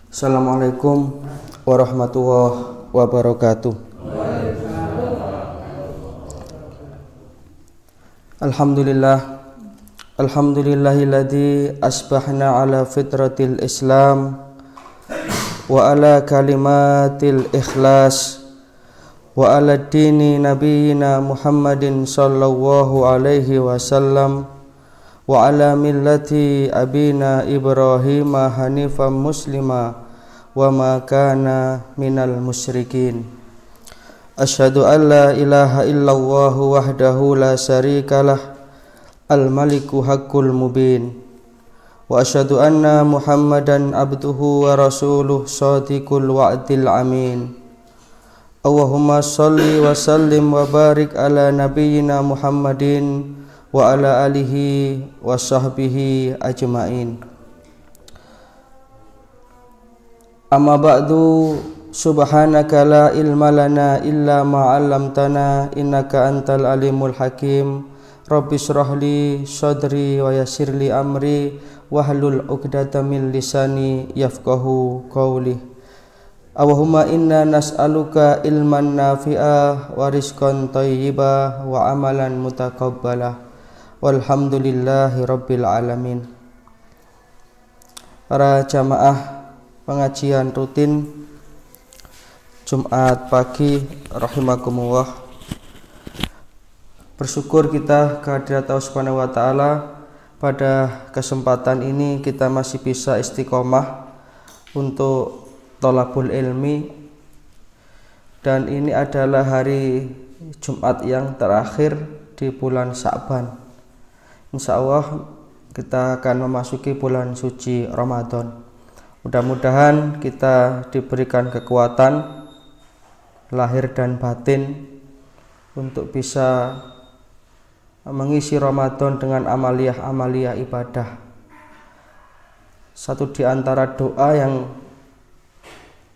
Assalamualaikum warahmatullahi wabarakatuh. Alhamdulillahilladzi asbahna ala fitratil Islam wa ala kalimatil ikhlas wa ala dini nabiyina Muhammadin sallallahu alaihi wasallam wa ala millati abina Ibrahim hanifan muslima wa ma kana minal musyrikin. Asyhadu an la ilaha illallah wahdahu la syarikalah al-maliku haqqul mubin wa asyhadu anna Muhammadan abduhu wa rasuluh shadiqul wa'dil amin. Allahumma shalli wa sallim wa barik ala nabiyyina Muhammadin wa ala alihi wa sahbihi ajma'in. Amma ba'du, subhanaka la ilma lana illa ma 'allamtana innaka antal alimul hakim. Rabbi shrah li sadri wa yassir li amri wahlul 'uqdatam min lisani yafqahu qawli. Allahumma inna nas'aluka ilman nafi'ah wa rizqan thayyibah wa amalan mutaqabbalah. Walhamdulillahi rabbil alamin. Para jamaah pengajian rutin Jumat pagi rahimakumullah, bersyukur kita kehadirat Allah Subhanahu wa taala. Pada kesempatan ini kita masih bisa istiqomah untuk thalabul ilmi, dan ini adalah hari Jumat yang terakhir di bulan Sya'ban. Insya Allah kita akan memasuki bulan suci Ramadan. Mudah-mudahan kita diberikan kekuatan lahir dan batin untuk bisa mengisi Ramadan dengan amaliyah-amaliyah ibadah. Satu di antara doa yang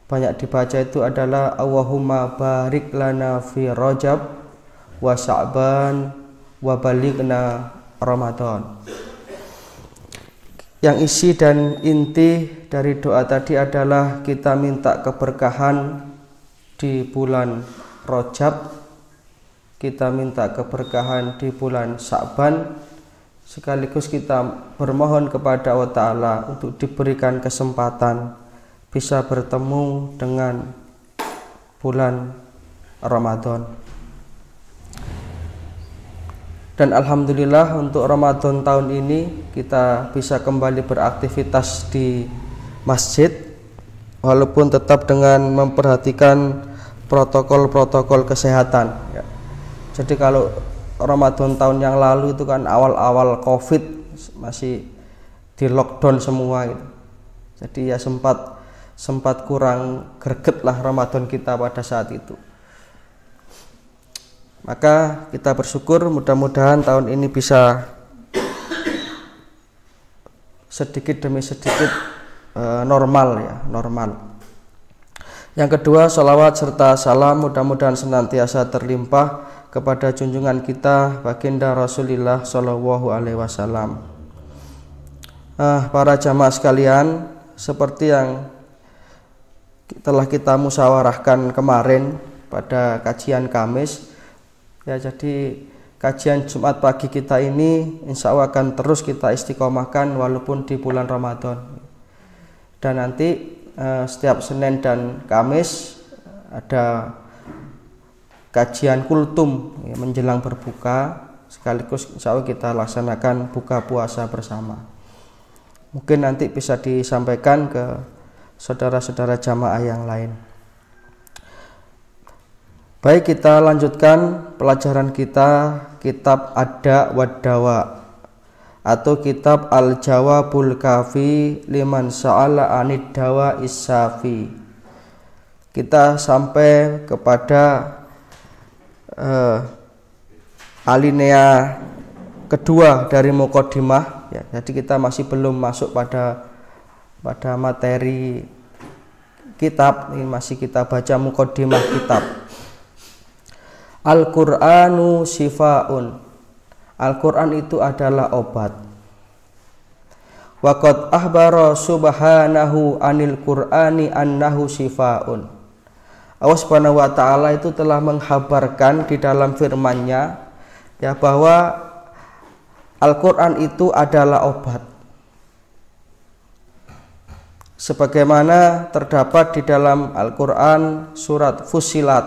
banyak dibaca itu adalah Allahumma barik lana fi Rajab wa Sya'ban wa balighna Ramadan. Yang isi dan inti dari doa tadi adalah kita minta keberkahan di bulan Rajab, kita minta keberkahan di bulan Sya'ban, sekaligus kita bermohon kepada Allah Ta'ala untuk diberikan kesempatan bisa bertemu dengan bulan Ramadan. Dan alhamdulillah untuk Ramadan tahun ini kita bisa kembali beraktivitas di masjid, walaupun tetap dengan memperhatikan protokol-protokol kesehatan ya. Jadi kalau Ramadan tahun yang lalu itu kan awal-awal Covid masih di lockdown semua gitu. Jadi ya sempat kurang greget lah Ramadan kita pada saat itu. Maka kita bersyukur mudah-mudahan tahun ini bisa sedikit demi sedikit normal. Yang kedua, salawat serta salam mudah-mudahan senantiasa terlimpah kepada junjungan kita baginda Rasulullah Shallallahu Alaihi Wasallam. Para jamaah sekalian, seperti yang telah kita musyawarahkan kemarin pada kajian Kamis. Ya, jadi kajian Jumat pagi kita ini insya Allah akan terus kita istiqomahkan walaupun di bulan Ramadan. Dan nanti setiap Senin dan Kamis ada kajian kultum ya, menjelang berbuka, sekaligus insya Allah kita laksanakan buka puasa bersama. Mungkin nanti bisa disampaikan ke saudara-saudara jamaah yang lain. Baik, kita lanjutkan pelajaran kita kitab Ad-Da' wad Dawa atau kitab Al-Jawabul Kafi liman sa'ala anid dawa is-safi. Kita sampai kepada alinea kedua dari muqaddimah ya. Jadi kita masih belum masuk pada materi kitab, ini masih kita baca muqaddimah kitab. Al-Qur'anu shifaun. Al-Qur'an itu adalah obat. wa qad ahbara subhanahu anil Qur'ani annahu shifaun. Allah Subhanahu wa taala itu telah menghabarkan di dalam firman-Nya ya bahwa Al-Qur'an itu adalah obat. Sebagaimana terdapat di dalam Al-Qur'an surat Fussilat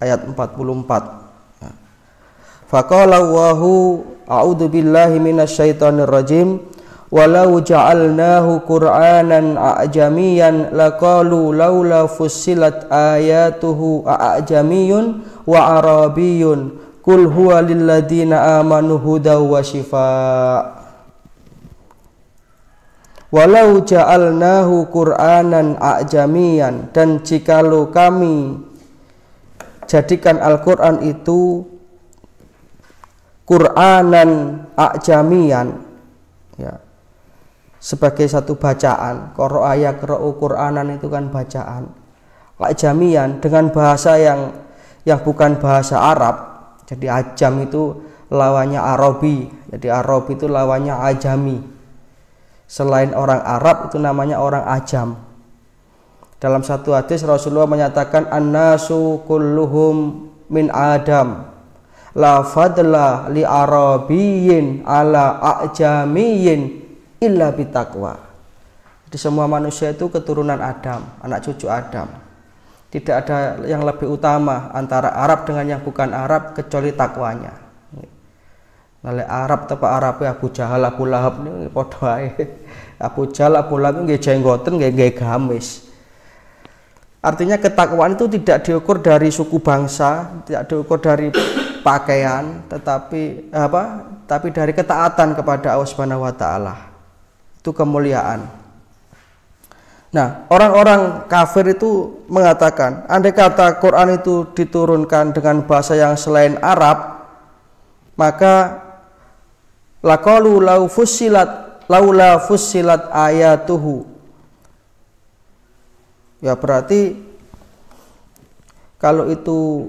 ayat 44. Faqala Allahu a'udzu billahi minasyaitonir rajim walau ja'alnahu qur'anan a'jamiyan laqalu laula fussilat ayatuhu a'jamiyun wa arabiyyun qul huwa lil ladzina amanu hudaw wa shifaa. Walau ja'alnahu qur'anan a'jamiyan, dan jikalau kami jadikan Al-Qur'an itu Qur'anan a'jamiyan ya, sebagai satu bacaan. Qara'a yaqra'u Qur'anan itu kan bacaan. A'jamiyan dengan bahasa yang bukan bahasa Arab. Jadi ajam itu lawannya Arabi. Jadi Arabi itu lawannya ajami. Selain orang Arab itu namanya orang ajam. Dalam satu hadis Rasulullah menyatakan annasu kulluhum min Adam la fadla li arabiyyin ala ajamiyyin illa bitaqwa. Jadi semua manusia itu keturunan Adam, anak cucu Adam. Tidak ada yang lebih utama antara Arab dengan yang bukan Arab kecuali takwanya. Nale Arab tepa Arab Abu Jahal Abu Lahab ini padha ae. Abu Jahal Abu Lahab nggih jenggoten nggih gamis. Artinya ketakwaan itu tidak diukur dari suku bangsa, tidak diukur dari pakaian, tetapi tapi dari ketaatan kepada Allah Subhanahu wa taala. Itu kemuliaan. Nah, orang-orang kafir itu mengatakan, andai kata Quran itu diturunkan dengan bahasa yang selain Arab, maka laqalu laula fussilat ayatuhu. Ya berarti kalau itu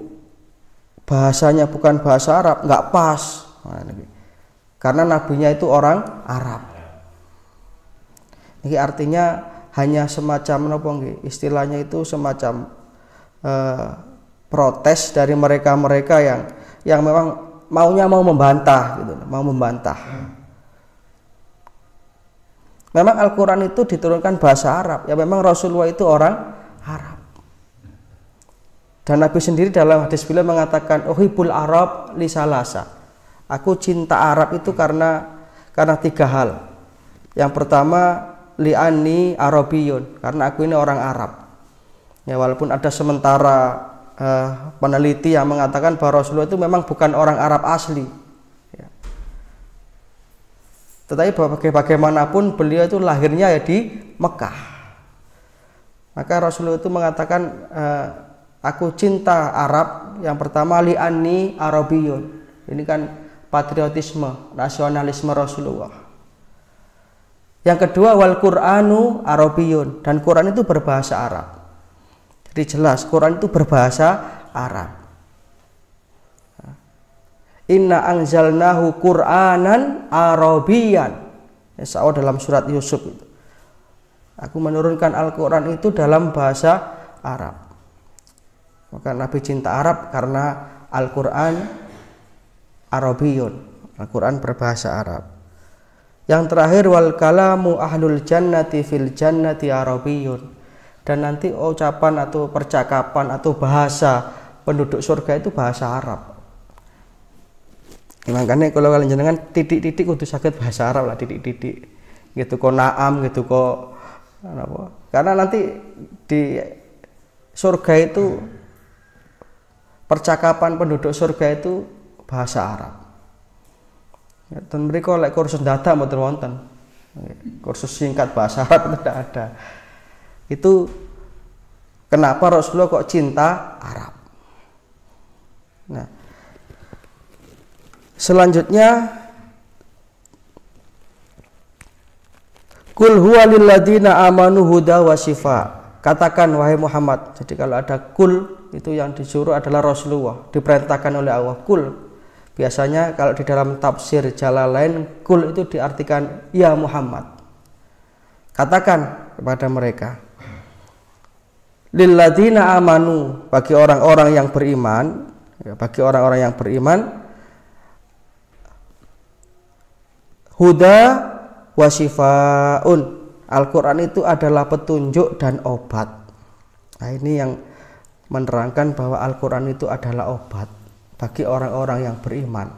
bahasanya bukan bahasa Arab nggak pas. Karena nabinya itu orang Arab. Ini artinya hanya semacam apa nggih? Istilahnya itu semacam protes dari mereka-mereka yang memang mau membantah gitu, mau membantah. Memang Al-Qur'an itu diturunkan bahasa Arab, ya memang Rasulullah itu orang Arab. Dan Nabi sendiri dalam hadis beliau mengatakan uhibul Arab li salasa. Aku cinta Arab itu karena 3 hal. Yang pertama li'anni Arabiyun, karena aku ini orang Arab. Ya walaupun ada sementara peneliti yang mengatakan bahwa Rasulullah itu memang bukan orang Arab asli ya. Tetapi bagaimanapun beliau itu lahirnya ya di Mekah. Maka Rasulullah itu mengatakan aku cinta Arab. Yang pertama li'anni Arabiyun. Ini kan patriotisme, nasionalisme Rasulullah. Yang kedua wal Qur'anu Arabiyun, dan Quran itu berbahasa Arab. Jadi jelas Quran itu berbahasa Arab. Inna anzalnahu Qur'anan Arabiyan. Insya Allah dalam surat Yusuf itu. Aku menurunkan Al-Quran itu dalam bahasa Arab. Maka Nabi cinta Arab karena Al-Quran Arabiyun. Al-Quran berbahasa Arab. Yang terakhir wal kalamu ahlul jannati fil jannati Arabiyun. Dan nanti ucapan atau percakapan atau bahasa penduduk surga itu bahasa Arab. Makanya kalau kalian jenengan titik-titik kudu saged bahasa Arab lah, titik-titik. Gitu kok naam gitu kok apa? Karena nanti di surga itu percakapan penduduk surga itu bahasa Arab. Dan mereka lek kursus data mboten wonten. Kursus singkat bahasa Arab itu tidak ada. Itu kenapa Rasulullah kok cinta Arab. Nah, selanjutnya kul huwa lil ladzina amanu huda wa shifa. Katakan wahai Muhammad. Jadi kalau ada kul itu yang disuruh adalah Rasulullah, diperintahkan oleh Allah kul. Biasanya kalau di dalam tafsir Jalalain kul itu diartikan ya Muhammad. Katakan kepada mereka, lilladzina amanu, bagi orang-orang yang beriman, bagi orang-orang yang beriman, huda wa syifaun. Al-Quran itu adalah petunjuk dan obat. Nah, ini yang menerangkan bahwa Al-Quran itu adalah obat bagi orang-orang yang beriman.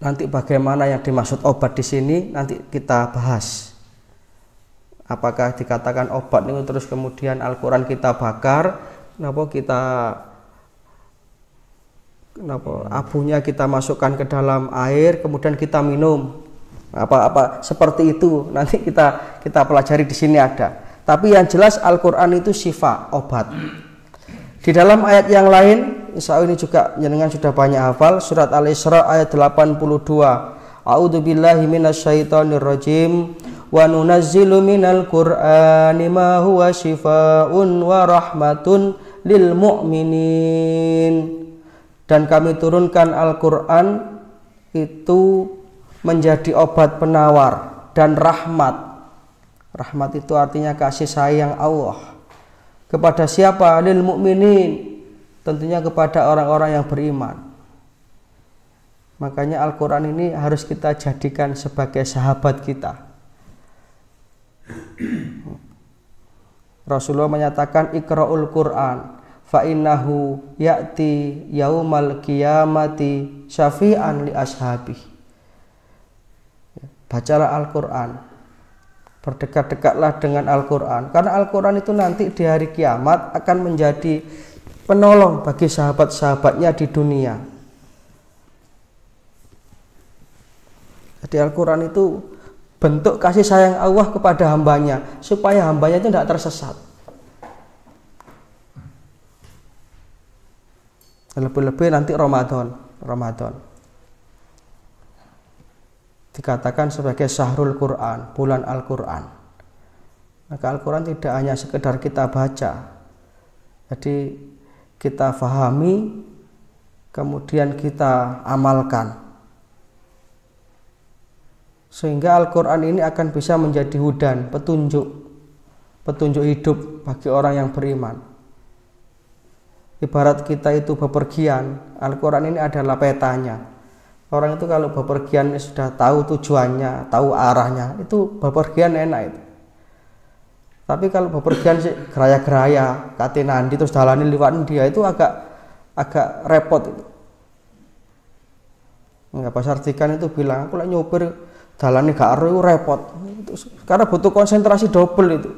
Nanti bagaimana yang dimaksud obat di sini nanti kita bahas. Apakah dikatakan obat itu terus kemudian Al-Quran kita bakar, abunya kita masukkan ke dalam air kemudian kita minum, apa seperti itu nanti kita pelajari di sini ada. Tapi yang jelas Al-Quran itu syifa, obat. Di dalam ayat yang lain, insya Allah ini juga jenengan sudah banyak hafal, surat Al-Isra ayat 82. A'udzubillahi minasyaitonirrajim. Wa nunazzilu minal Qur'ani ma huwa syifaa'un wa rahmatun lil mu'minin. Dan kami turunkan Al-Quran itu menjadi obat penawar dan rahmat. Rahmat itu artinya kasih sayang Allah. Kepada siapa? Lil mu'minin. Tentunya kepada orang-orang yang beriman. Makanya Al-Quran ini harus kita jadikan sebagai sahabat kita. Rasulullah menyatakan iqra'ul Quran fa innahu ya'ti yaumal qiyamati syafi'an li ashabi. Bacalah Al-Quran, berdekat-dekatlah dengan Al-Quran, karena Al-Quran itu nanti di hari kiamat akan menjadi penolong bagi sahabat-sahabatnya di dunia. Jadi Al-Quran itu bentuk kasih sayang Allah kepada hambanya, supaya hambanya itu tidak tersesat. Lebih-lebih nanti Ramadan dikatakan sebagai syahrul Quran, bulan Al-Quran. Maka Al-Quran tidak hanya sekedar kita baca, jadi kita fahami, kemudian kita amalkan, sehingga Al-Quran ini akan bisa menjadi hudan, petunjuk hidup bagi orang yang beriman. Ibarat kita itu bepergian, Al-Quran ini adalah petanya. Orang itu kalau bepergian sudah tahu tujuannya, tahu arahnya, itu bepergian enak itu. Tapi kalau bepergian sih geraya-geraya, kate nandi terus dalane liwat dia, itu agak repot itu. Enggak, Pak Sartikan itu bilang, aku lagi nyopir dalane gak ero repot. Karena butuh konsentrasi double itu.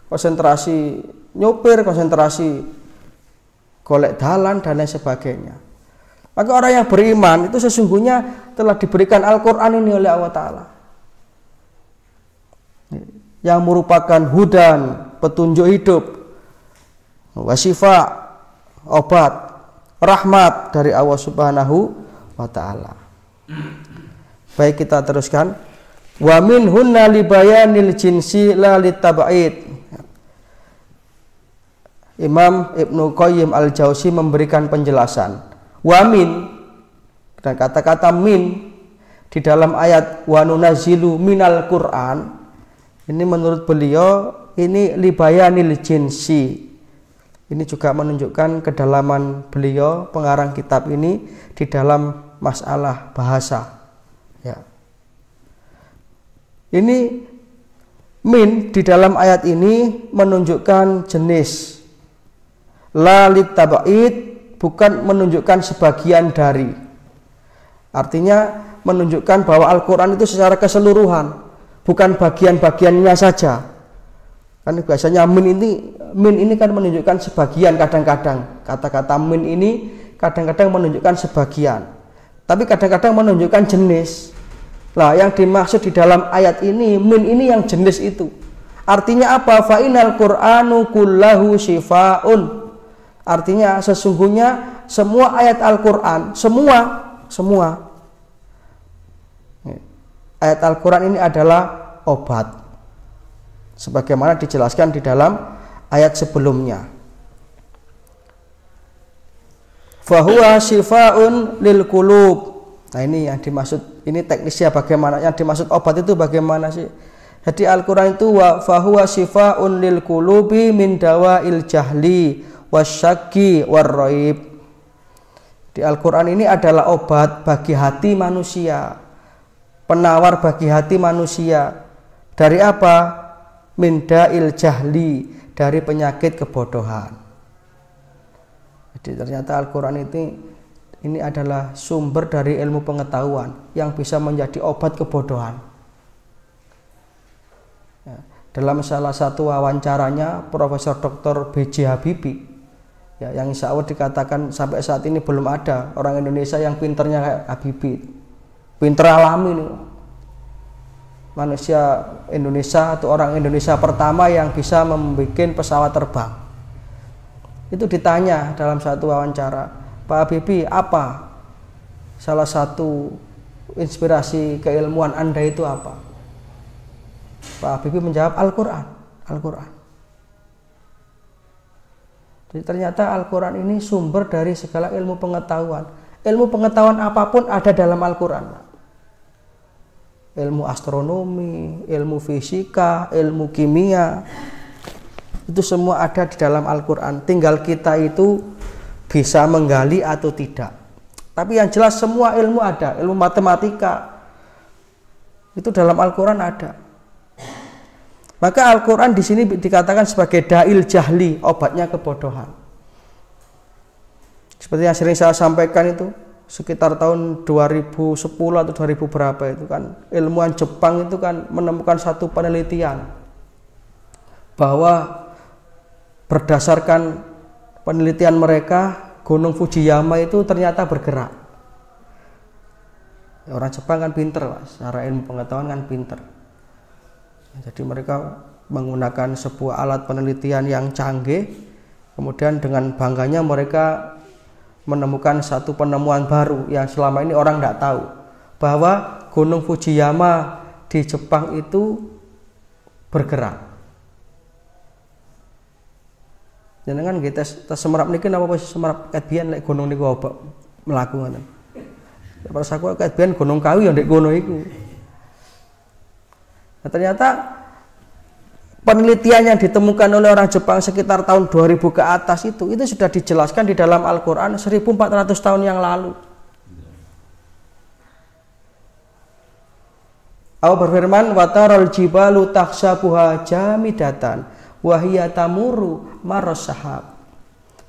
Konsentrasi nyopir, konsentrasi golek dalan dan lain sebagainya. Maka orang yang beriman itu sesungguhnya telah diberikan Al-Quran ini oleh Allah Ta'ala, yang merupakan hudan, petunjuk hidup, wasifa, obat, rahmat dari Allah Subhanahu wa Ta'ala. Baik, kita teruskan. Wa min hunna li bayanil jinsi la litab'id. Imam Ibnu Qayyim Al-Jauzi memberikan penjelasan. Wa min, dan kata-kata min di dalam ayat wa nunazzilu minal Qur'an, ini menurut beliau ini li bayanil jinsi. Ini juga menunjukkan kedalaman beliau pengarang kitab ini di dalam masalah bahasa. Ya. Ini min di dalam ayat ini menunjukkan jenis. La litab'id, bukan menunjukkan sebagian dari. Artinya menunjukkan bahwa Al-Quran itu secara keseluruhan, bukan bagian-bagiannya saja. Kan biasanya min ini kan menunjukkan sebagian, kadang-kadang kata-kata min ini kadang-kadang menunjukkan sebagian, tapi kadang-kadang menunjukkan jenis. Lah yang dimaksud di dalam ayat ini, min ini yang jenis itu. Artinya apa? Fa inal Qur'anu kullahu syifaun. Artinya sesungguhnya semua ayat Al-Quran, semua ayat Al-Quran ini adalah obat, sebagaimana dijelaskan di dalam ayat sebelumnya. Fahuwa syifaun lil qulub. Nah, ini yang dimaksud, ini teknisnya bagaimana, yang dimaksud obat itu bagaimana sih? Jadi Al-Quran itu fahuwa shifaa'un lil qulubi min dawa'il jahli wasyakki warraib. Di Al-Quran ini adalah obat bagi hati manusia, penawar bagi hati manusia. Dari apa? Min da'il jahli, dari penyakit kebodohan. Jadi ternyata Al-Quran ini adalah sumber dari ilmu pengetahuan yang bisa menjadi obat kebodohan. Dalam salah satu wawancaranya Profesor Dr. B.J. Habibie, ya, yang insya Allah dikatakan sampai saat ini belum ada orang Indonesia yang pinternya kayak Habibie, pinter alami nih. Manusia Indonesia atau orang Indonesia pertama yang bisa membuat pesawat terbang. Itu ditanya dalam satu wawancara, Pak Habibie, apa salah satu inspirasi keilmuan Anda itu apa? Pak Habibie menjawab, Al-Quran. Al-Quran. Jadi ternyata Al-Quran ini sumber dari segala ilmu pengetahuan. Ilmu pengetahuan apapun ada dalam Al-Quran. Ilmu astronomi, ilmu fisika, ilmu kimia, itu semua ada di dalam Al-Quran. Tinggal kita itu bisa menggali atau tidak. Tapi yang jelas semua ilmu ada. Ilmu matematika itu dalam Al-Quran ada. Maka Al-Quran di sini dikatakan sebagai da'il jahli, obatnya kebodohan. Seperti yang sering saya sampaikan itu, sekitar tahun 2010 atau 2000 berapa itu kan, ilmuwan Jepang itu kan menemukan satu penelitian bahwa berdasarkan penelitian mereka, Gunung Fujiyama itu ternyata bergerak. Orang Jepang kan pinter, Mas. Secara ilmu pengetahuan kan pinter. Jadi mereka menggunakan sebuah alat penelitian yang canggih, kemudian dengan bangganya mereka menemukan satu penemuan baru yang selama ini orang tidak tahu, bahwa Gunung Fujiyama di Jepang itu bergerak. Jangan kita semerap niki napa wis semerap ketbian lek gunung niku apa mlaku ngoten. Pas aku ketbian Gunung Kawi ya ndek kono iku. Nah, ternyata penelitian yang ditemukan oleh orang Jepang sekitar tahun 2000 ke atas itu sudah dijelaskan di dalam Al-Quran 1400 tahun yang lalu. Allah berfirman, "Watarol jibalu takhshabuha jamidatan wa hiya tamurru marras sahab."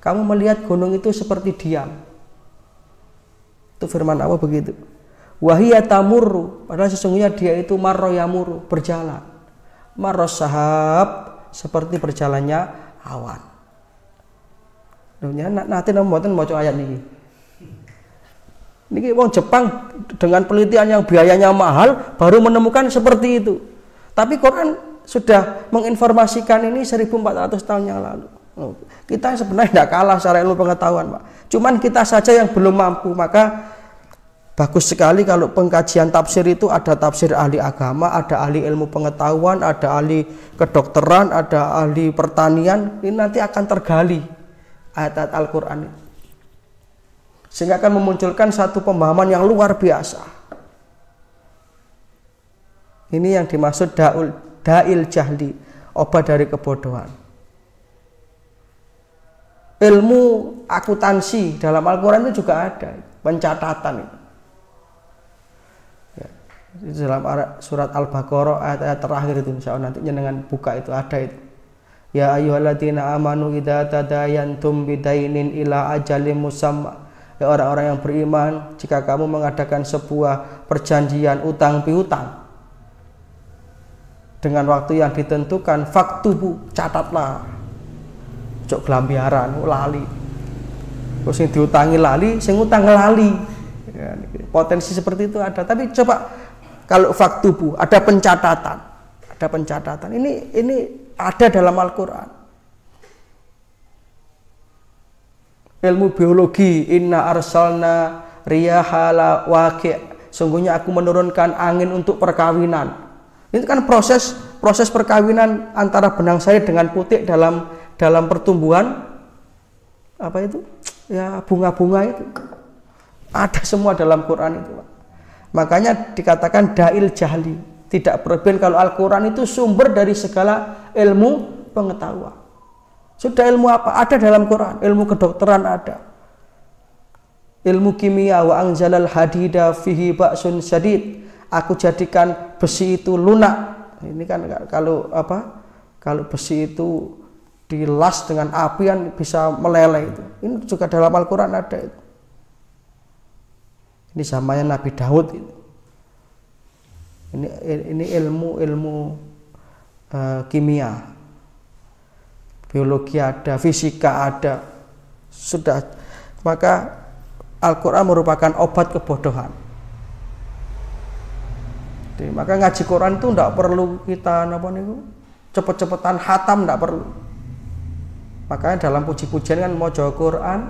Kamu melihat gunung itu seperti diam. Itu firman Allah begitu. Wahia tamurru, padahal sesungguhnya dia itu marro yamuru, berjalan. Marros sahab, seperti berjalannya awan. Nanti nomboten maca ayat niki. Niki wong Jepang dengan penelitian yang biayanya mahal baru menemukan seperti itu. Tapi Quran sudah menginformasikan ini 1400 tahun yang lalu. Kita sebenarnya tidak kalah secara ilmu pengetahuan, Pak. Cuman kita saja yang belum mampu. Maka bagus sekali kalau pengkajian tafsir itu ada tafsir ahli agama, ada ahli ilmu pengetahuan, ada ahli kedokteran, ada ahli pertanian. Ini nanti akan tergali ayat-ayat Al-Quran ini, sehingga akan memunculkan satu pemahaman yang luar biasa. Ini yang dimaksud da'il jahli, obat dari kebodohan. Ilmu akuntansi dalam Al-Quran itu juga ada, pencatatan itu. Dalam surat Al-Baqarah ayat-ayat terakhir itu, insyaallah nanti dengan buka itu ada itu. Ya ayyuhalladzina amanu idza tadayantum bidainin ila ajalin musamma. Ya orang-orang yang beriman, jika kamu mengadakan sebuah perjanjian utang piutang dengan waktu yang ditentukan, faktubu, catatlah. Cok gelambiaran lali. Terus sing diutangi lali, sing utang lali. Ya, potensi seperti itu ada. Tapi coba kalau faktubu, ada pencatatan. Ada pencatatan. Ini ada dalam Al-Quran. Ilmu biologi, inna arsalna riyahala waqi'. Sungguhnya aku menurunkan angin untuk perkawinan. Ini kan proses perkawinan antara benang sari dengan putik dalam pertumbuhan apa itu? Ya, bunga-bunga itu. Ada semua dalam Quran itu, Pak. Makanya dikatakan da'il jahli, Tidak berlebihan kalau Al-Quran itu sumber dari segala ilmu pengetahuan. Sudah ilmu apa? Ada dalam Quran. Ilmu kedokteran ada. Ilmu kimia wa anzalal hadida fihi ba'sun syadid. Aku jadikan besi itu lunak. Ini kan kalau apa? Kalau besi itu dilas dengan api kan bisa meleleh itu. Ini juga dalam Al-Quran ada itu. Ini zamannya Nabi Daud itu. Ini ilmu kimia, biologi ada, fisika ada, sudah. Maka Al-Quran merupakan obat kebodohan. Jadi, maka ngaji Quran itu tidak perlu kita cepet-cepetan khatam, tidak perlu. Makanya dalam puji-pujian kan mau jawab Quran,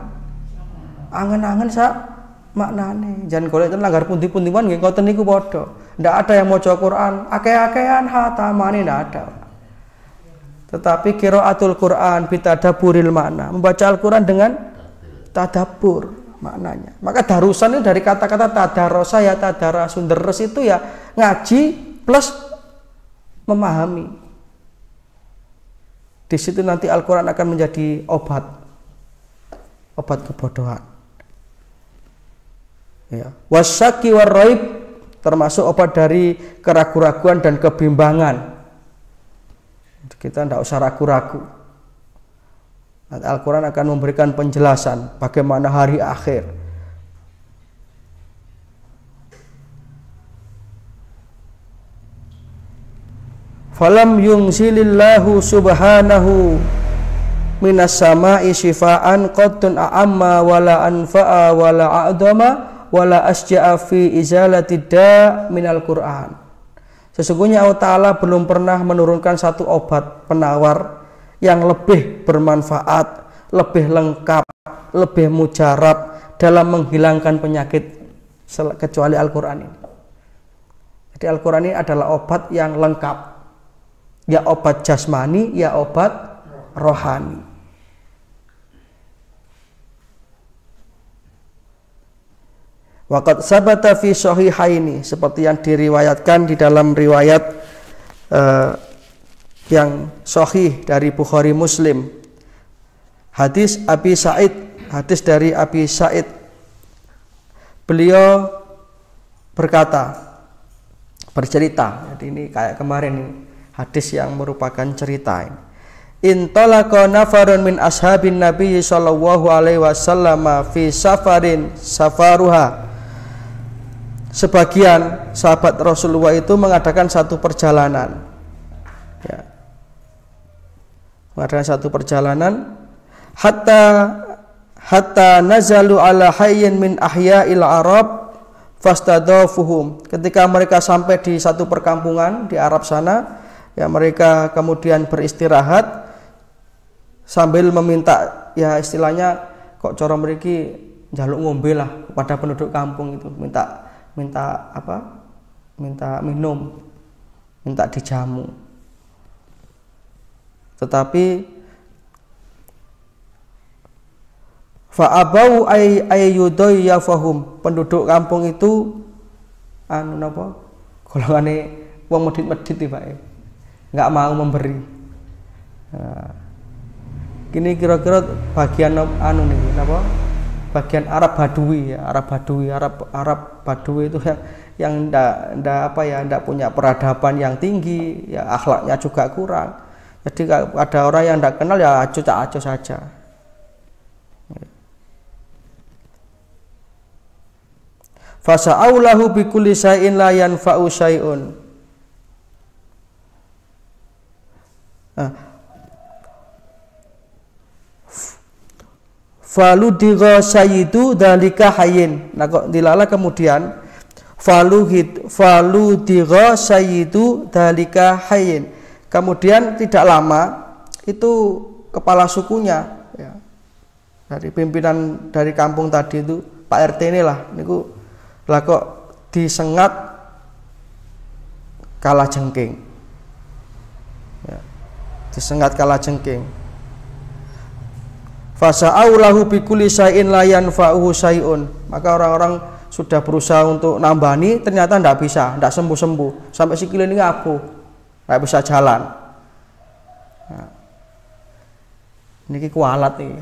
angen-angen sak maknane. Jangan golek ten langgar pundi-pundi man nggih ngoten niku padha. Ndak ada yang maca Quran akeh-akehan hatamane, ndak ada. Tetapi qiraatul Quran bitadaburil makna, membaca Al-Quran dengan tadabbur maknanya. Maka darusan itu dari kata-kata tadarosa ya tadarasun. Deres itu ya ngaji plus memahami. Di situ nanti Al-Quran akan menjadi obat kebodohan. Ya. Wasyaki warraib, termasuk obat dari keraguan-raguan dan kebimbangan. Kita tidak usah ragu-ragu. Al-Quran akan memberikan penjelasan bagaimana hari akhir. Falam yungzilillahu subhanahu minas sama'i syifaan qaddun a'amma wala anfa'a wala a'dama wala asja'a fi izalati da' minal Qur'an. Sesungguhnya Allah Ta'ala belum pernah menurunkan satu obat penawar yang lebih bermanfaat, lebih lengkap, lebih mujarab dalam menghilangkan penyakit kecuali Al-Quran ini. Jadi Al-Quran ini adalah obat yang lengkap. Ya obat jasmani, ya obat rohani. Waqad sabata fi sahihaini, seperti yang diriwayatkan di dalam riwayat yang sahih dari Bukhari Muslim. Hadis Abi Sa'id, hadis dari Abi Sa'id. Beliau bercerita. Jadi ini kayak kemarin ini, hadis yang merupakan cerita ini. Intalaqa nafarun min ashabin Nabi sallallahu alaihi wasallam fi safaruha. Sebagian sahabat Rasulullah itu mengadakan satu perjalanan, ya. Mengadakan satu perjalanan hatta nazalu ala hayyin min ahya'il Arab fastadafuhum. Ketika mereka sampai di satu perkampungan di Arab sana, ya, mereka kemudian beristirahat sambil meminta, ya istilahnya kok cara mriki njaluk ngombe lah kepada penduduk kampung itu, minta apa? Minta minum, minta dijamu. Tetapi fa'abau ayyudayyafahum, penduduk kampung itu golongane wong medhit-medhit iki, Pak. Enggak mau memberi. Nah, kini kira-kira bagian bagian Arab Badui, ya, Arab Badui itu yang ndak punya peradaban yang tinggi, ya akhlaknya juga kurang. Jadi ada orang yang ndak kenal ya acuh saja. Fasa'aulahu bikulli syai'in la yanfa'u syai'un. Faludigha sayyidu dalika hayyin. Nah kok dilala kemudian faludigha sayyidu dalika hayyin. Kemudian tidak lama itu kepala sukunya, ya, dari pimpinan dari kampung tadi itu Pak RT ini lah niku lah kok disengat kalajengking, ya, disengat kalajengking. Fasa'aulahu bikulli syai'in la yanfa'uhu syai'un. Maka orang-orang sudah berusaha untuk nambani, ternyata ndak bisa, ndak sembuh-sembuh, sampai sikile ini ngapuh, nggak bisa jalan. Nah, ini kualat nih,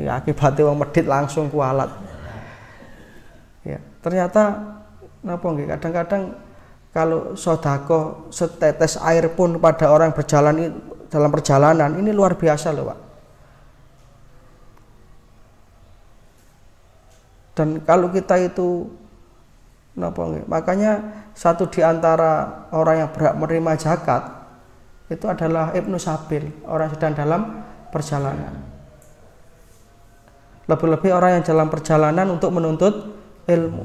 akibatnya wong medit langsung kualat. Ya, ternyata napa nggih kadang-kadang kalau sedekah setetes air pun pada orang berjalan dalam perjalanan ini luar biasa loh, Pak. Dan kalau kita itu napa nggih, makanya satu di antara orang yang berhak menerima zakat itu adalah Ibnu Sabil, orang yang sedang dalam perjalanan. Lebih-lebih orang yang dalam perjalanan untuk menuntut ilmu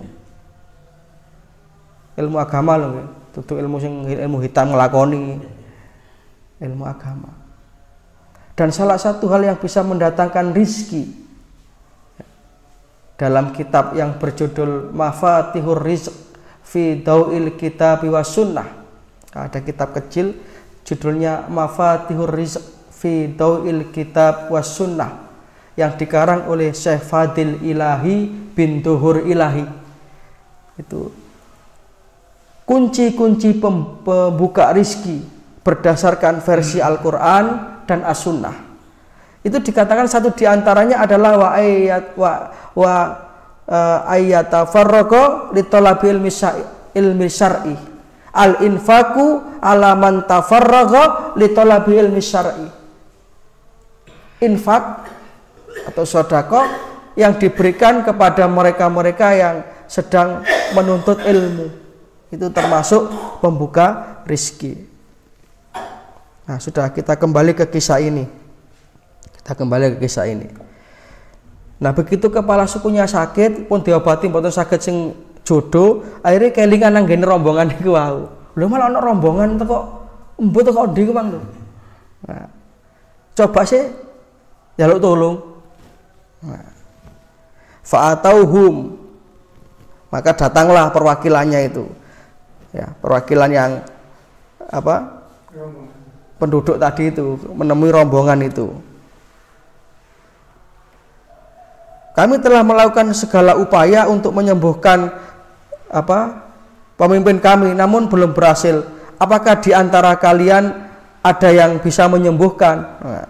agama loh, tutu ilmu hitam ngelakoni ilmu agama. Dan salah satu hal yang bisa mendatangkan rizki dalam kitab yang berjudul Mafatihur Rizq fi Dawil Kitab wa Sunnah, ada kitab kecil judulnya Mafatihur Rizq fi Dawil Kitab wa Sunnah yang dikarang oleh Syekh Fadil Ilahi bin Duhur Ilahi. Itu kunci-kunci pembuka rizki berdasarkan versi Al-Quran dan As-Sunnah. Itu dikatakan satu diantaranya adalah ayyatafarraqa li talabi ilmi syar'i, al-infaku ala man tafarraqa li talabi ilmi syar'i. Infak atau sedekah yang diberikan kepada mereka-mereka yang sedang menuntut ilmu, itu termasuk pembuka rizki. Nah, sudah, kita kembali ke kisah ini. Nah, begitu kepala sukunya sakit pun diobati mboten sakit sing jodoh, akhirnya kelingan nang ngene rombongan iku wau. Lho malah ana rombongan teko embu teko ndi ku Mang. Nah, coba sih jaluk tolong. Nah, fa'atauhum, maka datanglah perwakilannya itu, ya, perwakilan yang apa, penduduk tadi itu menemui rombongan itu. Kami telah melakukan segala upaya untuk menyembuhkan pemimpin kami, namun belum berhasil. Apakah di antara kalian ada yang bisa menyembuhkan? Nah,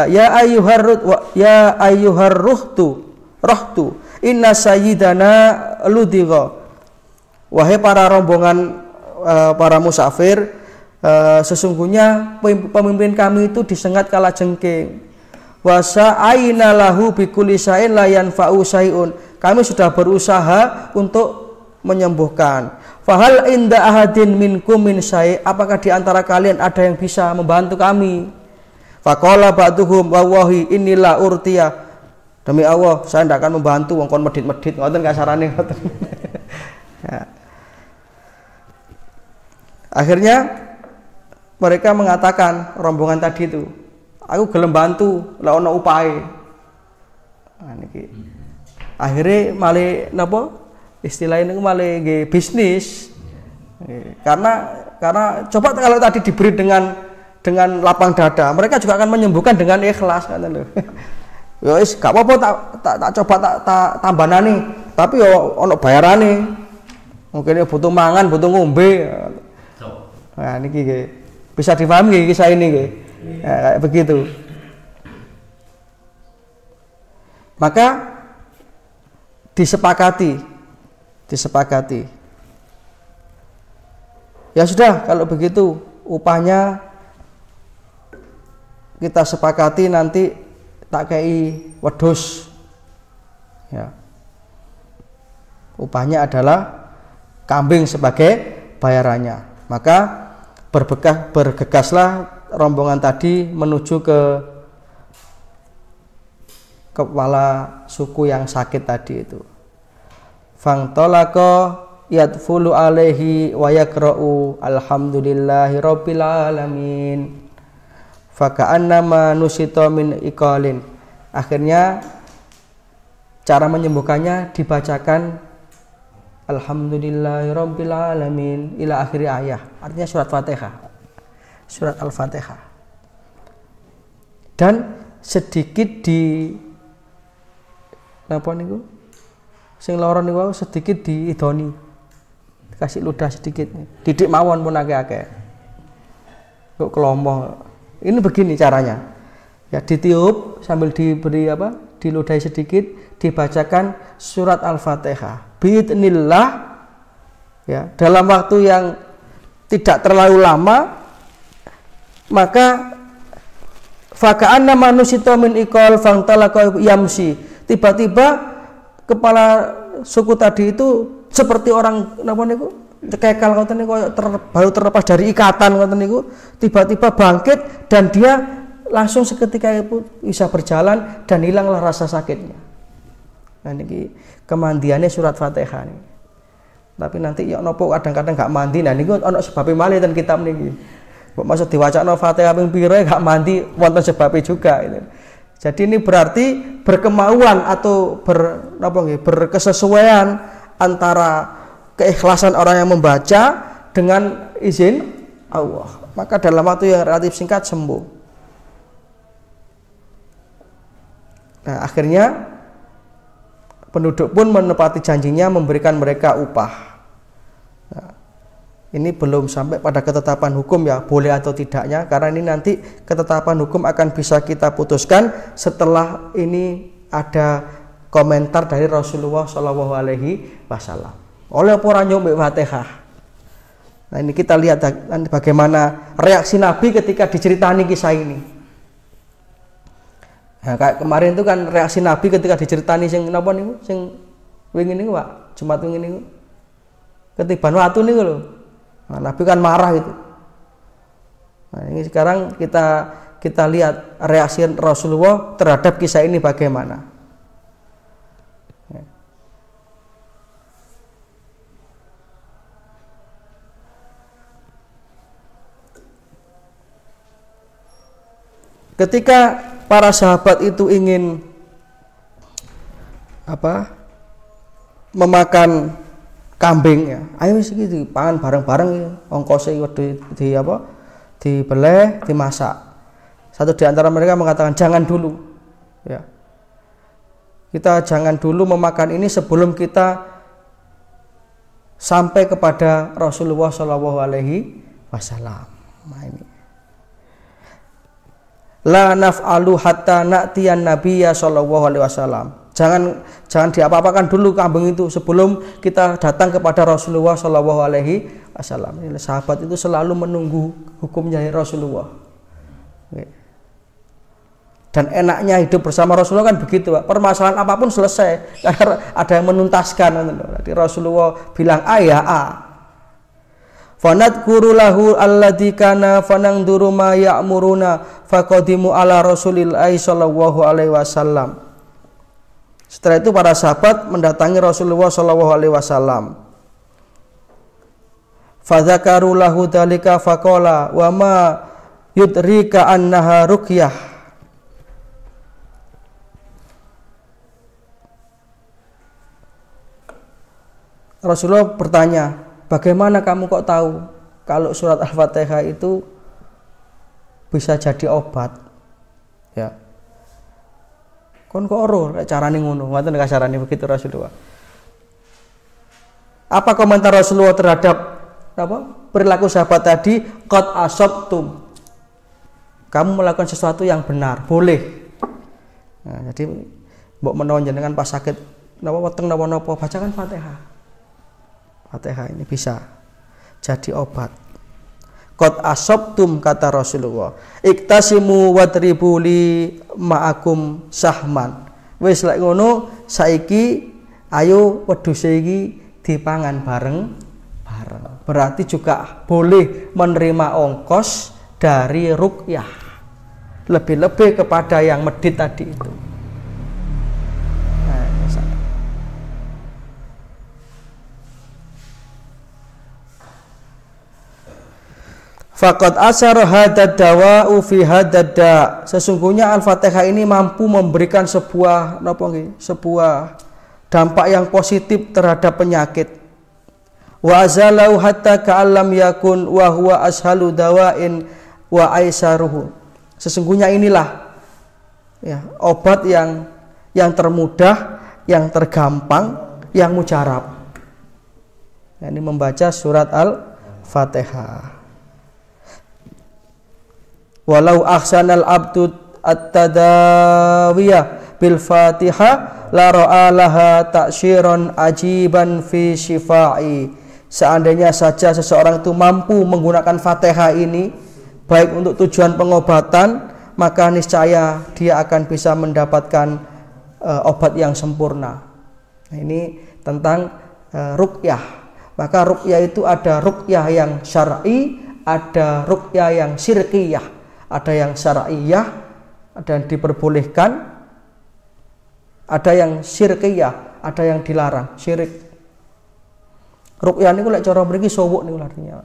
ya ayyuhar rohtu inna sayyidana ludhiqa, wahai para rombongan para musafir, sesungguhnya pemimpin kami itu disengat kalajengking. Wasa'aina lahu bikulli syai'in la yanfa'u syai'un, kami sudah berusaha untuk menyembuhkan. Fahal inda ahadin minkum min syai', apakah di antara kalian ada yang bisa membantu kami? Faqala ba'duhum wallahi inilah urtiya, demi Allah saya tidak akan membantu wong kon medit-medit ngoten kasarane ngoten. Ya. Akhirnya mereka mengatakan, rombongan tadi itu, aku gelem bantu lek ana upahe. Nah niki. Akhirnya malih napa istilahnya niku malih nggih bisnis. Karena coba kalau tadi diberi dengan lapang dada, mereka juga akan menyembuhkan dengan ikhlas kan lho. Ya wis gak apa-apa tak coba tak tambanane, tapi yo ono bayarane. Mungkin butuh mangan, butuh ngombe. Nah niki nggih. Bisa dipahami nggih kisah ini nggih. Ya, kayak begitu. Maka disepakati. Ya sudah, kalau begitu upahnya kita sepakati nanti tak kei wedhus. Ya. Upahnya adalah kambing sebagai bayarannya. Maka bergegaslah rombongan tadi menuju ke kepala suku yang sakit tadi itu. Fangtalaqa yadfulu alaihi wa yaqra'u alhamdulillahi rabbil alamin. Faka'annama nusita min iqalin. Akhirnya cara menyembuhkannya dibacakan alhamdulillahi rabbil alamin ila akhir ayat. Artinya surat Fatihah. Surat Al-Fatihah. Dan sedikit di apa niku? Sing lara niku sedikit diidoni. Kasih ludah sedikit. Didik mawon pun akeh-akeh. Kok kelompok. Ini begini caranya. Ya ditiup sambil diberi diludahi sedikit, dibacakan surat Al-Fatihah. Biidznillah ya, dalam waktu yang tidak terlalu lama, maka faka'anna manusito min iqal fangtalaka yamsi. Tiba-tiba kepala suku tadi itu seperti orang napa niku cekekal ngoten niku baru terlepas dari ikatan ngoten niku, tiba-tiba bangkit dan dia langsung seketika itu bisa berjalan dan hilanglah rasa sakitnya. Nah niki kemandiannya surat Fatihah nih. Tapi nanti ya nopo kadang-kadang gak mandi, nah niku ana sebabe malih ten kitab niki. Kok maksud diwacana Fatihah ping pira gak mandi wonten sebabe juga itu. Jadi ini berarti berkemauan atau berkesesuaian antara keikhlasan orang yang membaca dengan izin Allah. Maka dalam waktu yang relatif singkat sembuh. Nah, akhirnya penduduk pun menepati janjinya memberikan mereka upah. Nah, ini belum sampai pada ketetapan hukum ya, boleh atau tidaknya, karena ini nanti ketetapan hukum akan bisa kita putuskan setelah ini ada komentar dari Rasulullah Shallallahu Alaihi Wasallam. Oleh para nyumbek Fatihah. Nah ini kita lihat bagaimana reaksi Nabi ketika diceritani kisah ini. Nah, kayak kemarin itu kan reaksi Nabi ketika diceritani sing napa niku, sing wingi niku Pak, Jumat wingi niku. Ketiban watu niku lho. Nah, Nabi kan marah itu. Nah, ini sekarang kita lihat reaksi Rasulullah terhadap kisah ini bagaimana. Ketika para sahabat itu ingin memakan kambing ya, ayo wis iki dipangan bareng-bareng ya, ongkose dibeleh, dimasak. Satu di antara mereka mengatakan jangan dulu ya. Kita jangan dulu memakan ini sebelum kita sampai kepada Rasulullah Shallallahu Alaihi Wasallam. Nah, ini la naf'alu hatta na'tiyan nabiyya Shallallahu Alaihi Wasallam. Jangan diapa-apakan dulu kambing itu sebelum kita datang kepada Rasulullah Shallallahu Alaihi Wasallam. Sahabat itu selalu menunggu hukumnya Rasulullah. Dan enaknya hidup bersama Rasulullah kan begitu, Pak. Permasalahan apapun selesai karena ada yang menuntaskan. Jadi Rasulullah bilang A ya A. Fanadkuru lahu alladzi kana fananduru ma ya'muruna faqadimu ala Rasulillahi sallallahu alaihi wasallam. Setelah itu para sahabat mendatangi Rasulullah sallallahu alaihi wasallam. Fadzakaru lahu dzalika faqala wa ma yudrika annaha ruqyah. Rasulullah bertanya, bagaimana kamu kok tahu kalau surat Al-Fatihah itu bisa jadi obat? Ya. Kon kok ora carane ngono, ngoten kasarane begitu Rasulullah. Apa komentar Rasulullah terhadap perilaku sahabat tadi? Qad asabtum. Kamu melakukan sesuatu yang benar, boleh. Nah, jadi mbok menawa jenengan pas sakit napa weteng napa-napa bacakan Fatihah. Fatihah ini bisa jadi obat. Qad asabtum kata Rasulullah. Iktasimu wadribu li ma'akum sahman. Wis lek ngono saiki ayo wedhuse iki dipangan bareng-bareng. Berarti juga boleh menerima ongkos dari ruqyah. Lebih-lebih kepada yang medit tadi itu. Faqad asara hadad dawa'u fi hadad da. Sesungguhnya Al-Fatihah ini mampu memberikan sebuah dampak yang positif terhadap penyakit. Wa azalau hatta ka'allam yakun wa huwa ashalu dawa'in wa aisaruhu. Sesungguhnya inilah ya, obat yang termudah, yang tergampang, yang mujarab. Ini membaca surat Al-Fatihah. Walau ahsanal abdu at-tadawiyah bil Fatihah la ra'alaha ta'syiron ajiban fi syifai. Seandainya saja seseorang itu mampu menggunakan Fatihah ini baik untuk tujuan pengobatan, maka niscaya dia akan bisa mendapatkan obat yang sempurna. Nah, ini tentang ruqyah. Maka ruqyah itu ada ruqyah yang syar'i, ada ruqyah yang syirkiyah, ada yang syar'iyah, ada yang diperbolehkan, ada yang syirkiyah, ada yang dilarang, syirik. Ruqyah niku lek cara mriki sowuk niku artinya.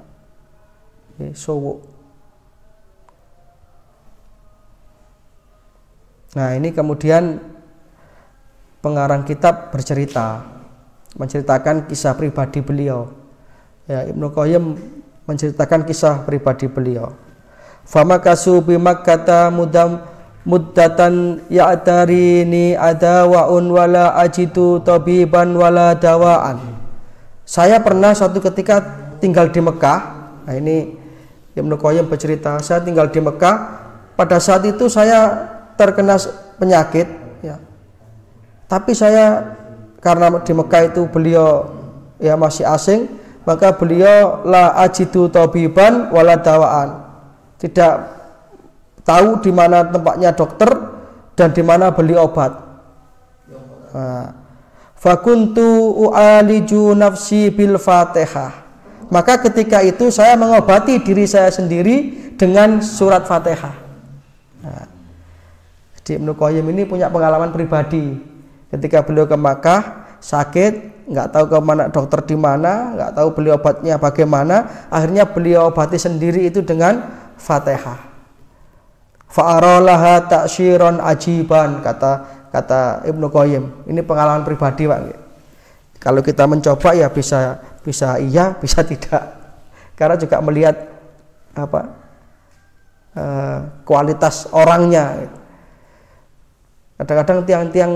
Nggih, sowuk. Nah, ini kemudian pengarang kitab menceritakan kisah pribadi beliau. Ya, Ibnu Qayyim menceritakan kisah pribadi beliau. Famakasu bimakkata muddatan ya'tarini adawaun wala ajidu tabiban wala dawaan. Saya pernah suatu ketika tinggal di Mekah. Nah, ini Ibnu Qayyim bercerita, saya tinggal di Mekah. Pada saat itu saya terkena penyakit, ya. Tapi saya karena di Mekah itu beliau ya masih asing, maka beliau la ajidu tabiban wala dawaan. Tidak tahu di mana tempatnya dokter dan di mana beli obat. Fakuntu u'aliju nafsi bil Fatihah. Maka ketika itu saya mengobati diri saya sendiri dengan surat Fatihah. Jadi Ibnu Qayyim ini punya pengalaman pribadi. Ketika beliau ke Makkah sakit, nggak tahu ke mana dokter di mana, nggak tahu beli obatnya bagaimana, akhirnya beliau obati sendiri itu dengan Fatihah. Fa'arolaha ta'syiron ajiban, kata Ibnu Qayyim. Ini pengalaman pribadi, Pak. Kalau kita mencoba ya bisa iya, bisa tidak. Karena juga melihat kualitas orangnya. Kadang-kadang tiang-tiang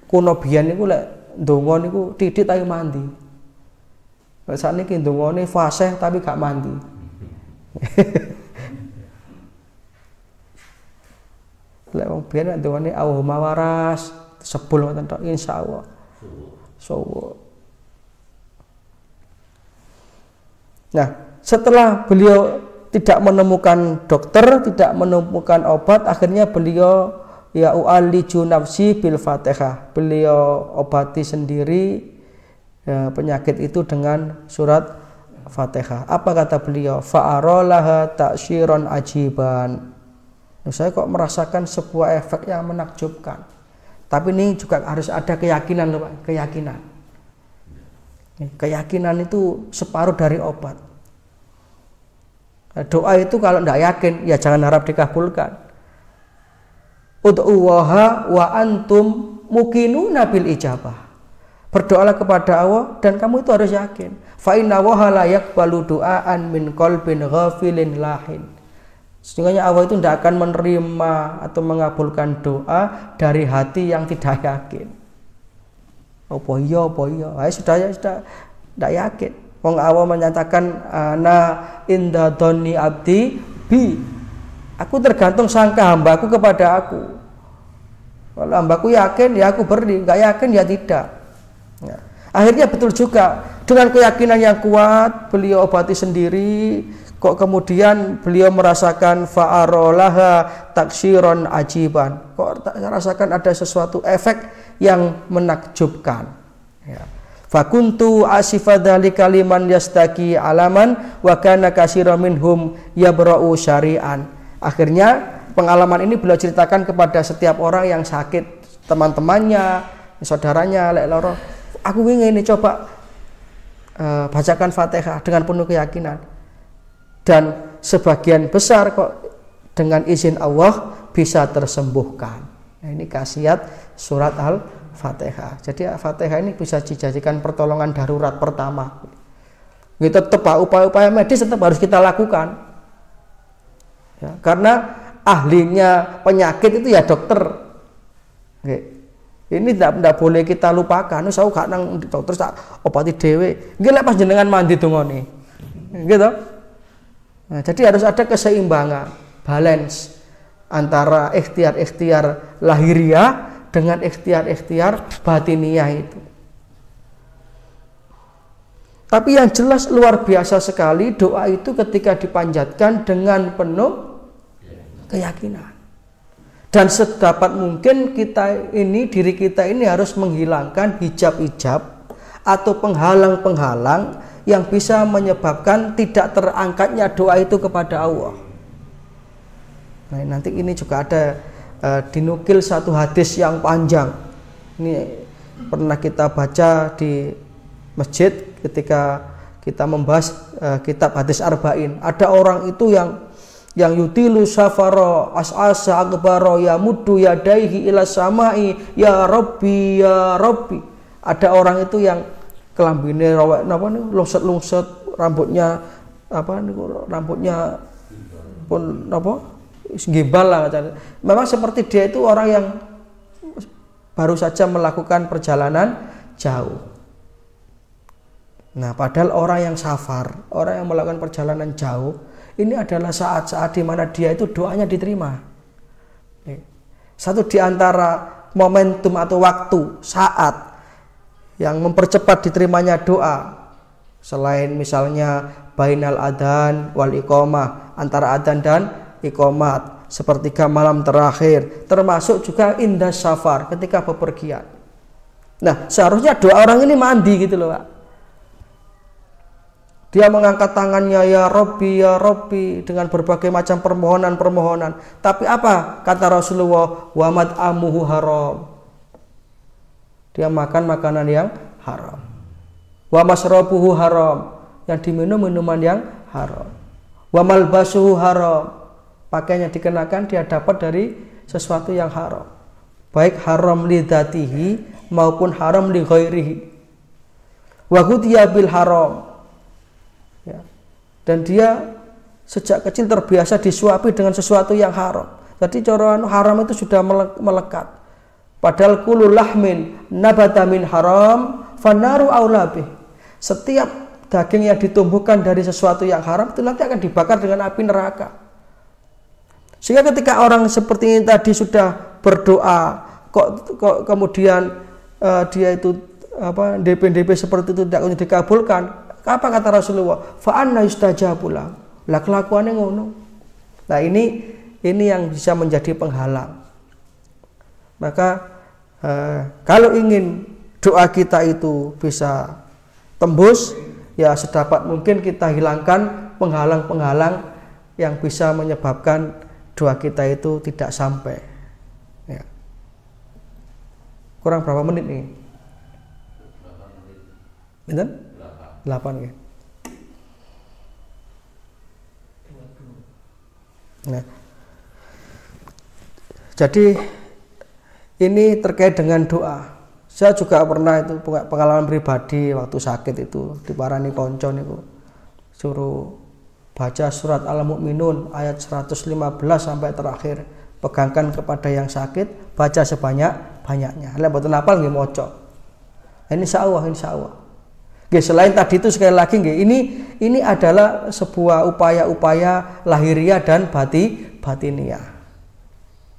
kuno biyen niku lek ndonga niku titik tapi mandi. Lek sakniki ndongane fasih tapi gak mandi. Lek wong biyen ndongane Allahumma waras sebul ngoten tok insyaallah. Nah, setelah beliau tidak menemukan dokter, tidak menemukan obat, akhirnya beliau ya u'aliju nafsi bil Fatihah. Beliau obati sendiri ya, penyakit itu dengan surat Fatihah. Apa kata beliau? Fa'arolaha ta'syiron ajiban. Nah, saya kok merasakan sebuah efek yang menakjubkan. Tapi ini juga harus ada keyakinan loh, Pak. Keyakinan itu separuh dari obat. Doa itu kalau tidak yakin ya jangan harap dikabulkan. Ud'uwaha wa antum muqinuna bil ijabah. Berdoalah kepada Allah dan kamu itu harus yakin. Fa inna waha la yaqbalu du'aan min qalbin ghafilin lahin. Sesungguhnya Allah itu tidak akan menerima atau mengabulkan doa dari hati yang tidak yakin. Apa iya. Sudah tidak yakin. Wong Allah menyatakan ana inda dhanni abdi bi. Aku tergantung sangka hambaku kepada aku. Kalau hambaku yakin ya aku beri, nggak yakin ya tidak. Ya. Akhirnya betul juga dengan keyakinan yang kuat beliau obati sendiri. Kok kemudian beliau merasakan fa'arolaha taksyiron ajiban. Kok rasakan ada sesuatu efek yang menakjubkan. Ya. Fakuntu asifadali kaliman yastaki alaman wa kana katsiran minhum yabra'u syari'an. Akhirnya pengalaman ini beliau ceritakan kepada setiap orang yang sakit, teman-temannya, saudaranya, lek loro. Aku ingin coba bacakan Fatihah dengan penuh keyakinan. Dan sebagian besar kok dengan izin Allah bisa tersembuhkan. Nah, ini khasiat surat Al-Fatihah. Jadi Fatihah ini bisa dijadikan pertolongan darurat pertama. Ini tetap upaya-upaya medis tetap harus kita lakukan. Ya, karena ahlinya penyakit itu ya dokter. Oke. Ini tidak boleh kita lupakan. Saya gak nang dokter tak obati dhewe. Nggih lek pas jenengan mandi dongane. Gitu. Nah, jadi harus ada keseimbangan, balance antara ikhtiar-ikhtiar lahiriah dengan ikhtiar-ikhtiar batiniah itu. Tapi yang jelas luar biasa sekali doa itu ketika dipanjatkan dengan penuh keyakinan. Dan sedapat mungkin diri kita ini harus menghilangkan hijab-hijab atau penghalang-penghalang yang bisa menyebabkan tidak terangkatnya doa itu kepada Allah. Nah, nanti ini juga ada dinukil satu hadis yang panjang. Ini pernah kita baca di masjid ketika kita membahas kitab hadis arba'in. Ada orang itu yang yutilu safara as'asa akbaro ya muddu yadaihi ila samai ya rabbi ya rabbi. Ada orang itu yang kelambine rawek napa niku lungset-lungset, rambutnya pun apa gimbal lah. Memang seperti dia itu orang yang baru saja melakukan perjalanan jauh. Nah, padahal orang yang safar, orang yang melakukan perjalanan jauh, ini adalah saat-saat di mana dia itu doanya diterima. Satu di antara momentum atau waktu, saat yang mempercepat diterimanya doa, selain misalnya bainal adzan wal iqamah, antara adzan dan iqamat, sepertiga malam terakhir, termasuk juga indah safar, ketika bepergian. Nah, seharusnya doa orang ini mandi gitu loh, Pak. Dia mengangkat tangannya ya Rabbi dengan berbagai macam permohonan. Tapi apa kata Rasulullah? Wa mat'amuhu haram. Dia makan makanan yang haram. Wa masrabuhu haram. Yang diminum minuman yang haram. Wa malbasuhu haram. Pakaian yang dikenakan dia dapat dari sesuatu yang haram. Baik haram li dzatihi maupun haram li ghairihi. Wa ghutiya bil haram. Ya. Dan dia sejak kecil terbiasa disuapi dengan sesuatu yang haram. Jadi cara haram itu sudah melekat. Padahal kullu lahmin nabata min haram fanaru aulabih. Setiap daging yang ditumbuhkan dari sesuatu yang haram itu nanti akan dibakar dengan api neraka. Sehingga ketika orang seperti ini tadi sudah berdoa, kok kemudian dia itu DP seperti itu tidak dikabulkan. Apa kata Rasulullah? Fa anna yustajabu lah. Lah kelakuannya ngono. Nah, ini yang bisa menjadi penghalang. Maka kalau ingin doa kita itu bisa tembus, ya sedapat mungkin kita hilangkan penghalang-penghalang yang bisa menyebabkan doa kita itu tidak sampai. Ya. Kurang berapa menit nih? Betul? 8 ya. Nah, jadi ini terkait dengan doa. Saya juga pernah itu pengalaman pribadi waktu sakit itu diparani konco niku suruh baca surat Al-Mu'minun ayat 115 sampai terakhir. Pegangkan kepada yang sakit, baca sebanyak-banyaknya. Lha mboten hafal nggih maca. Insyaallah. Selain tadi itu sekali lagi ini adalah sebuah upaya-upaya lahiriah dan batiniah.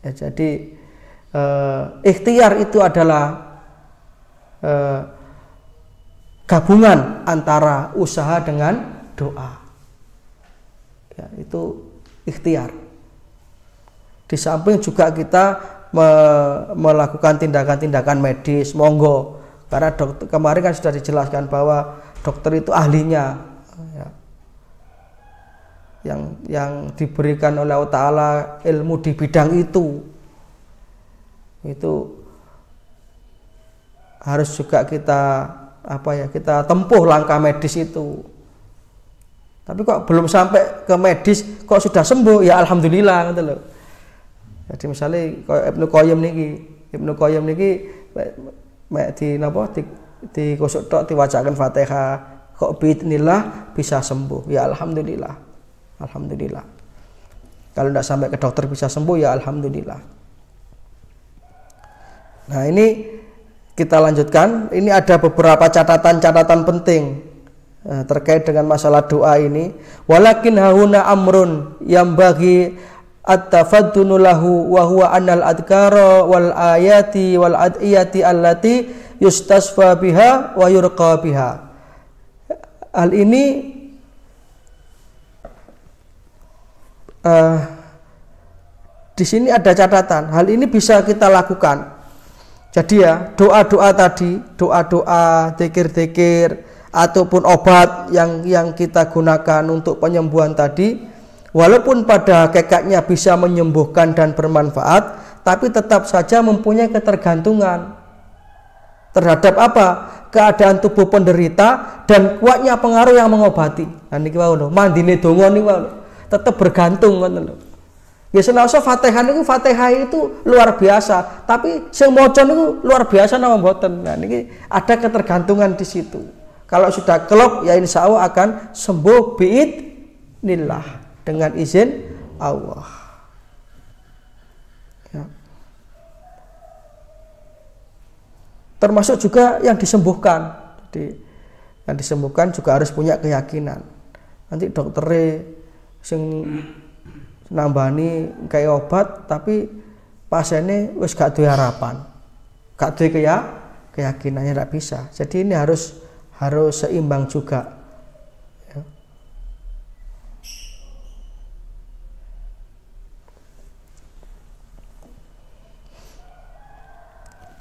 Ya, jadi ikhtiar itu adalah gabungan antara usaha dengan doa. Ya, itu ikhtiar. Di samping juga kita melakukan tindakan-tindakan medis, monggo. Karena dokter kemarin kan sudah dijelaskan bahwa dokter itu ahlinya, ya, yang diberikan oleh Allah Ta'ala ilmu di bidang itu harus juga kita tempuh langkah medis itu. Tapi kok belum sampai ke medis kok sudah sembuh, ya alhamdulillah gitu loh. Jadi misalnya Ibnu Qayyim niki di kusuk tok diwacakan Fatihah kok biidznillah bisa sembuh, ya alhamdulillah. Kalau tidak sampai ke dokter bisa sembuh, ya alhamdulillah. Nah, ini kita lanjutkan. Ini ada beberapa catatan-catatan penting terkait dengan masalah doa ini. Walakin hauna amrun yang bagi at-tafaddunu lahu wa huwa anal adkara wal ayati wal adiyati allati yustasfa biha wa yurqa biha. Hal ini di sini ada catatan. Hal ini bisa kita lakukan. Jadi ya, doa-doa tadi, doa-doa, zikir-zikir ataupun obat yang kita gunakan untuk penyembuhan tadi, walaupun pada hakikatnya bisa menyembuhkan dan bermanfaat, tapi tetap saja mempunyai ketergantungan terhadap apa? Keadaan tubuh penderita dan kuatnya pengaruh yang mengobati. Nah niki wae lho, mandine donga niku wae tetap bergantung ngoten lho. Ya senaosa Fatihah itu luar biasa, tapi sing maca niku luar biasa napa mboten. Nah niki ada ketergantungan di situ. Kalau sudah klop ya insya Allah akan sembuh biidznillah dengan izin Allah. Ya. Termasuk juga yang disembuhkan. Jadi yang disembuhkan juga harus punya keyakinan. Nanti dokternya sing nambani kayak obat tapi pasiennya wis gak duwe harapan, gak duwe keyakinannya tidak bisa. Jadi ini harus seimbang juga ya.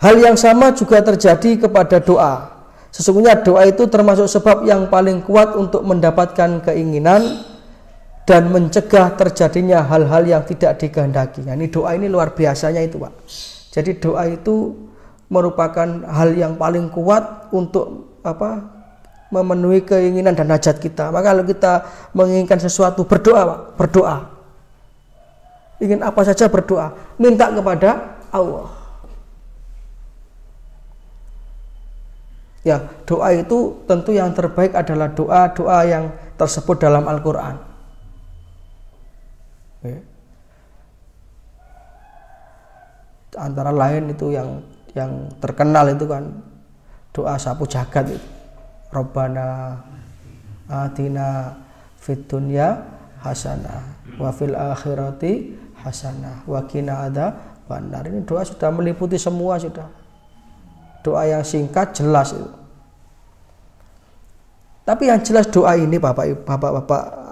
Hal yang sama juga terjadi kepada doa. Sesungguhnya doa itu termasuk sebab yang paling kuat untuk mendapatkan keinginan dan mencegah terjadinya hal-hal yang tidak dikehendaki. Nah, ini doa ini luar biasanya itu, Pak. Jadi doa itu merupakan hal yang paling kuat untuk memenuhi keinginan dan hajat kita. Maka kalau kita menginginkan sesuatu, berdoa, Pak. Berdoa. Ingin apa saja berdoa, minta kepada Allah. Ya, doa itu tentu yang terbaik adalah doa-doa yang tersebut dalam Al-Qur'an. Antara lain itu yang terkenal itu kan doa sapu jagat itu. Rabbana atina fid dunya hasanah wa fil akhirati hasanah wa qina adzabannar. Ini doa sudah meliputi semua sudah. Doa yang singkat jelas itu. Tapi yang jelas doa ini Bapak-bapak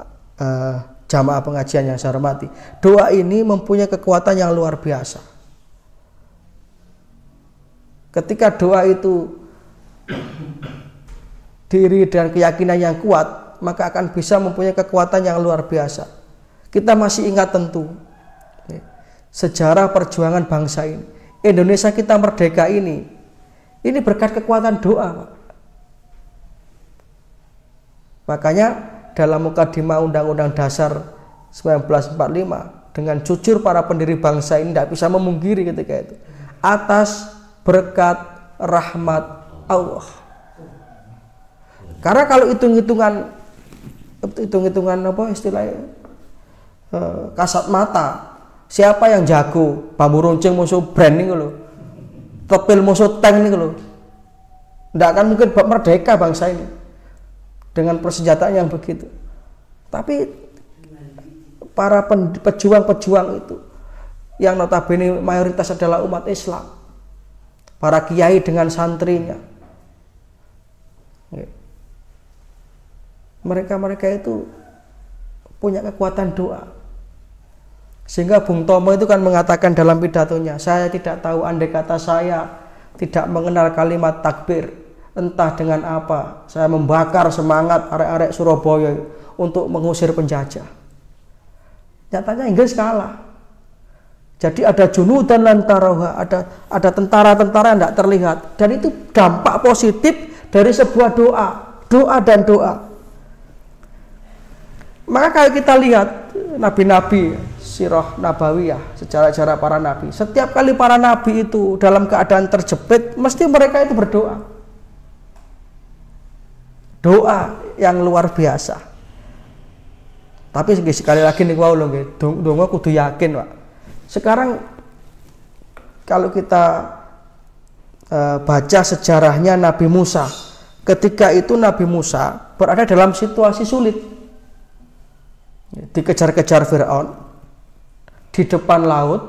jamaah pengajian yang saya hormati, doa ini mempunyai kekuatan yang luar biasa. Ketika doa itu diiringi dengan keyakinan yang kuat, maka akan bisa mempunyai kekuatan yang luar biasa. Kita masih ingat tentu sejarah perjuangan bangsa ini. Indonesia kita merdeka ini berkat kekuatan doa, Pak. Makanya dalam mukadimah Undang-Undang Dasar 1945 dengan jujur para pendiri bangsa ini tidak bisa memungkiri ketika itu atas berkat rahmat Allah. Karena kalau hitung-hitungan apa istilahnya kasat mata, siapa yang jago bambu runcing musuh brand ini loh, tepil musuh tank ini loh, tidak akan mungkin merdeka bangsa ini dengan persenjataan yang begitu. Tapi para pejuang-pejuang itu yang notabene mayoritas adalah umat Islam, para kiai dengan santrinya, mereka itu punya kekuatan doa. Sehingga Bung Tomo itu kan mengatakan dalam pidatonya, saya tidak tahu andai kata saya tidak mengenal kalimat takbir, entah dengan apa saya membakar semangat arek-arek Surabaya untuk mengusir penjajah. Nyatanya Inggris kalah. Jadi ada junudan lantaroha, ada tentara-tentara yang tidak terlihat, dan itu dampak positif dari sebuah doa dan doa. Maka kalau kita lihat nabi-nabi, sirah nabawiyah, sejarah-sejarah para nabi, setiap kali para nabi itu dalam keadaan terjepit, mesti mereka itu berdoa. Doa yang luar biasa. Tapi sekali lagi nih wau lho nggih, donga kudu yakin, Pak. Sekarang kalau kita baca sejarahnya Nabi Musa. Ketika itu Nabi Musa berada dalam situasi sulit, dikejar-kejar Fir'aun di depan laut,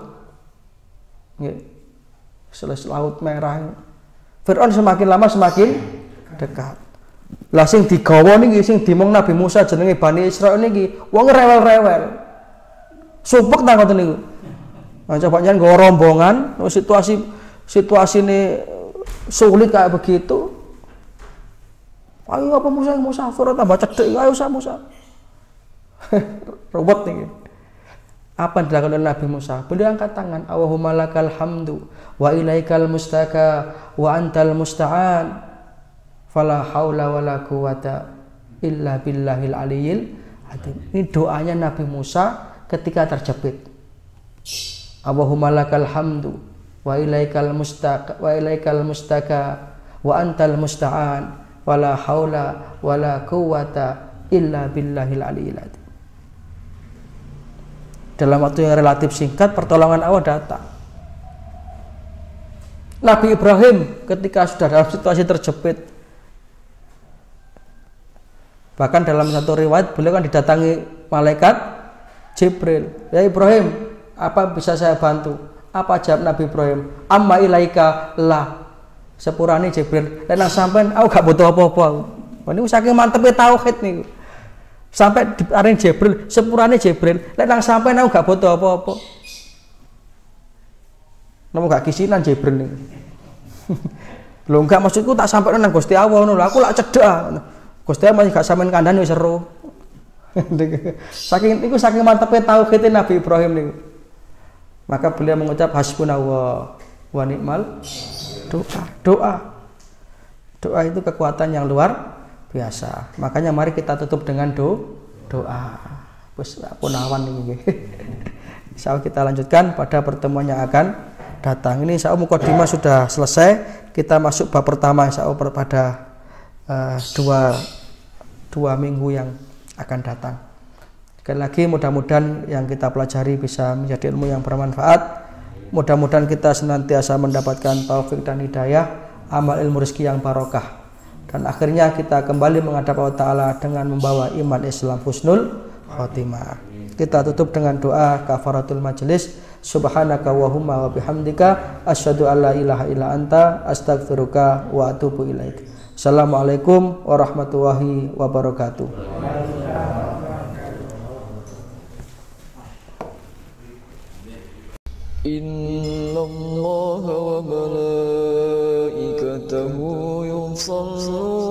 laut merah. Fir'aun semakin lama semakin dekat. Lah sing digawa niki sing dimong Nabi Musa jenenge Bani Israil niki wong rewel-rewel. Supek ta ngoten niku. Nah, coba nyen nggawa rombongan, situasi ini sulit kayak begitu. Ayo apa Musa Fir'aun tambah cedek, ayo Musa. Robot nih. Apa yang dilakukan oleh Nabi Musa? Beliau angkat tangan, Allahumma lakal hamdu wa ilaikal mustaka wa antal musta'an. Fala haula wala quwata illa billahil aliyil azim. Ini doanya Nabi Musa ketika terjepit. Allahumma lakal hamdu wa ilaikal mustaka wa antal musta'an. Wala haula wala quwata illa billahil aliyil azim. Dalam waktu yang relatif singkat pertolongan Allah datang. Nabi Ibrahim ketika sudah dalam situasi terjepit, bahkan dalam satu riwayat beliau kan didatangi malaikat Jibril. Ya Ibrahim, apa bisa saya bantu? Apa jawab Nabi Ibrahim? Amma ilaika la. Sepurane Jibril, lan sampean aku gak butuh apa-apa. Niku saking mantepé tauhid niku. Sampai diaring Jibril, sepurane Jibril, lan sampean aku gak butuh apa-apa. Nemu gak kisinan Jibril niku. Lho enggak maksudku tak sampai nang Gusti Allah ngono lho, aku lak cedhak. Gusti Allah masih gak sampean kandhani wis seru. saking mantepé tauhid Nabi Ibrahim niku. Maka beliau mengucap hasbunallah wa ni'mal doa itu kekuatan yang luar biasa. Makanya mari kita tutup dengan doa. Wis punawan iki. Insyaallah kita lanjutkan pada pertemuan yang akan datang. Ini insyaallah mukadimah sudah selesai. Kita masuk bab pertama insyaallah pada dua minggu yang akan datang. Sekali lagi mudah-mudahan yang kita pelajari bisa menjadi ilmu yang bermanfaat. Mudah-mudahan kita senantiasa mendapatkan taufik dan hidayah, amal ilmu rezeki yang barokah. Dan akhirnya kita kembali menghadap Allah Ta'ala dengan membawa iman Islam husnul khotimah. Kita tutup dengan doa kafaratul majelis. Subhanaka wahumma wa bihamdika asyhadu an la ilaha illa anta astaghfiruka wa atubu ilaik. Assalamualaikum warahmatullahi wabarakatuh. Inna Allah wa malaikatahu yusalluna